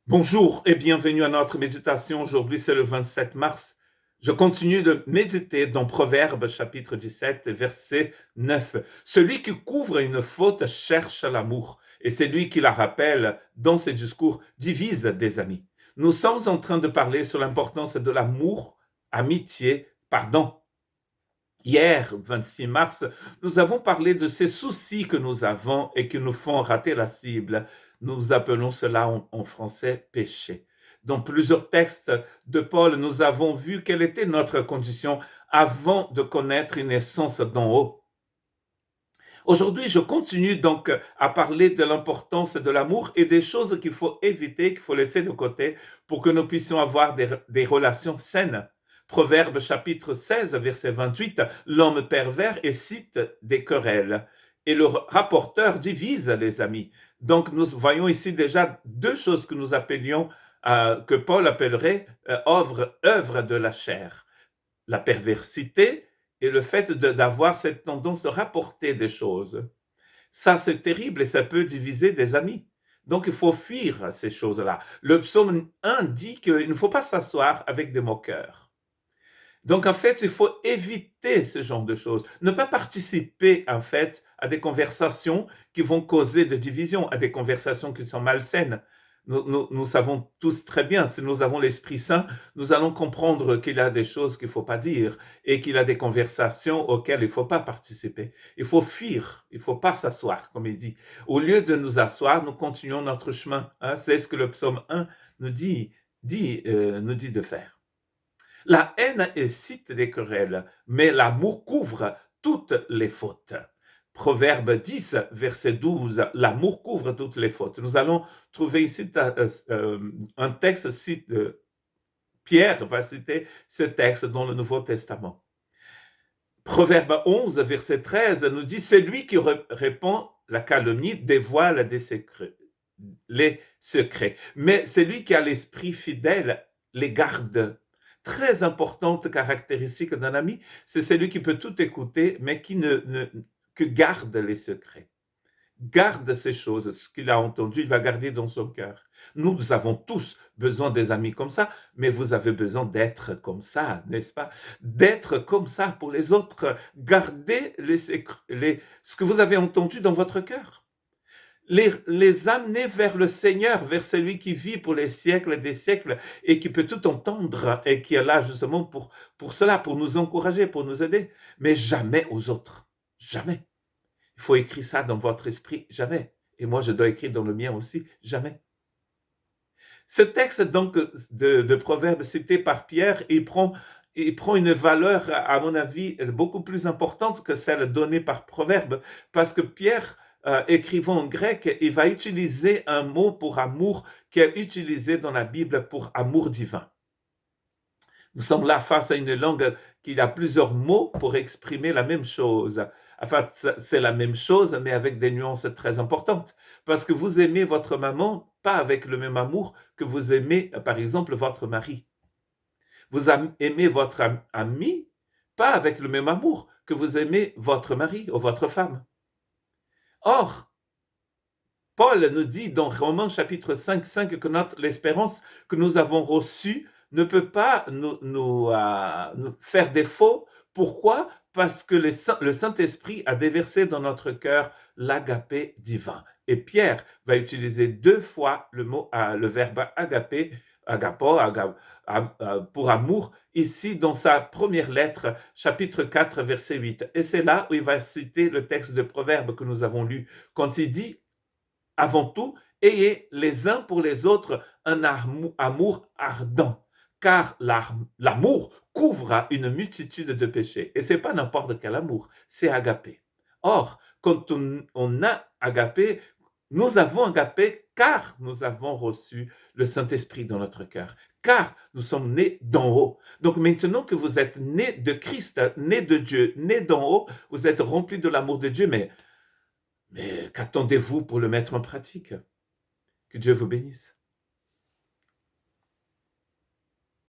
Bonjour et bienvenue à notre méditation. Aujourd'hui, c'est le 27 mars. Je continue de méditer dans Proverbes chapitre 17, verset 9. Celui qui couvre une faute cherche l'amour et celui qui la rappelle dans ses discours divise des amis. Nous sommes en train de parler sur l'importance de l'amour, amitié, pardon. Hier, 26 mars, nous avons parlé de ces soucis que nous avons et qui nous font rater la cible. Nous appelons cela en français péché. Dans plusieurs textes de Paul, nous avons vu quelle était notre condition avant de connaître une essence d'en haut. Aujourd'hui, je continue donc à parler de l'importance de l'amour et des choses qu'il faut éviter, qu'il faut laisser de côté pour que nous puissions avoir des relations saines. Proverbe chapitre 16, verset 28, l'homme pervers excite des querelles et le rapporteur divise les amis. Donc nous voyons ici déjà deux choses que nous appelions, que Paul appellerait œuvre de la chair. La perversité et le fait d'avoir cette tendance de rapporter des choses. Ça, c'est terrible et ça peut diviser des amis. Donc, il faut fuir ces choses-là. Le psaume 1 dit qu'il ne faut pas s'asseoir avec des moqueurs. Donc, en fait, il faut éviter ce genre de choses. Ne pas participer, en fait, à des conversations qui vont causer de division, à des conversations qui sont malsaines. Nous savons tous très bien, si nous avons l'Esprit Saint, nous allons comprendre qu'il y a des choses qu'il ne faut pas dire et qu'il y a des conversations auxquelles il ne faut pas participer. Il faut fuir, il ne faut pas s'asseoir, comme il dit. Au lieu de nous asseoir, nous continuons notre chemin. C'est ce que le psaume 1 nous dit de faire. La haine excite des querelles, mais l'amour couvre toutes les fautes. Proverbe 10, verset 12, l'amour couvre toutes les fautes. Nous allons trouver ici un texte, Pierre va citer ce texte dans le Nouveau Testament. Proverbe 11, verset 13 nous dit, celui qui répand la calomnie dévoile les secrets, mais celui qui a l'esprit fidèle les garde. Très importante caractéristique d'un ami, c'est celui qui peut tout écouter, mais que garde les secrets. Garde ces choses, ce qu'il a entendu, il va garder dans son cœur. Nous avons tous besoin des amis comme ça, mais vous avez besoin d'être comme ça, n'est-ce pas? D'être comme ça pour les autres. Gardez ce que vous avez entendu dans votre cœur. Les amener vers le Seigneur, vers celui qui vit pour les siècles des siècles et qui peut tout entendre et qui est là justement pour cela, pour nous encourager, pour nous aider, mais jamais aux autres. Jamais. Il faut écrire ça dans votre esprit, jamais. Et moi, je dois écrire dans le mien aussi, jamais. Ce texte donc de Proverbes cité par Pierre, il prend une valeur, à mon avis, beaucoup plus importante que celle donnée par Proverbe, parce que Pierre, écrivant en grec, il va utiliser un mot pour amour qui est utilisé dans la Bible pour amour divin. Nous sommes là face à une langue qui a plusieurs mots pour exprimer la même chose. Enfin, c'est la même chose, mais avec des nuances très importantes. Parce que vous aimez votre maman, pas avec le même amour que vous aimez, par exemple, votre mari. Vous aimez votre ami, pas avec le même amour que vous aimez votre mari ou votre femme. Or, Paul nous dit dans Romains chapitre 5, 5 que l'espérance que nous avons reçue ne peut pas nous faire défaut. Pourquoi? Parce que le Saint-Esprit a déversé dans notre cœur l'agapé divin. Et Pierre va utiliser deux fois le verbe agapé, pour amour, ici dans sa première lettre, chapitre 4, verset 8. Et c'est là où il va citer le texte de Proverbe que nous avons lu, quand il dit avant tout, ayez les uns pour les autres un amour ardent, car l'amour couvre une multitude de péchés. Et ce n'est pas n'importe quel amour, c'est agapé. Or, quand on a agapé, nous avons agapé car nous avons reçu le Saint-Esprit dans notre cœur, car nous sommes nés d'en haut. Donc maintenant que vous êtes nés de Christ, nés de Dieu, nés d'en haut, vous êtes remplis de l'amour de Dieu, mais qu'attendez-vous pour le mettre en pratique? Que Dieu vous bénisse.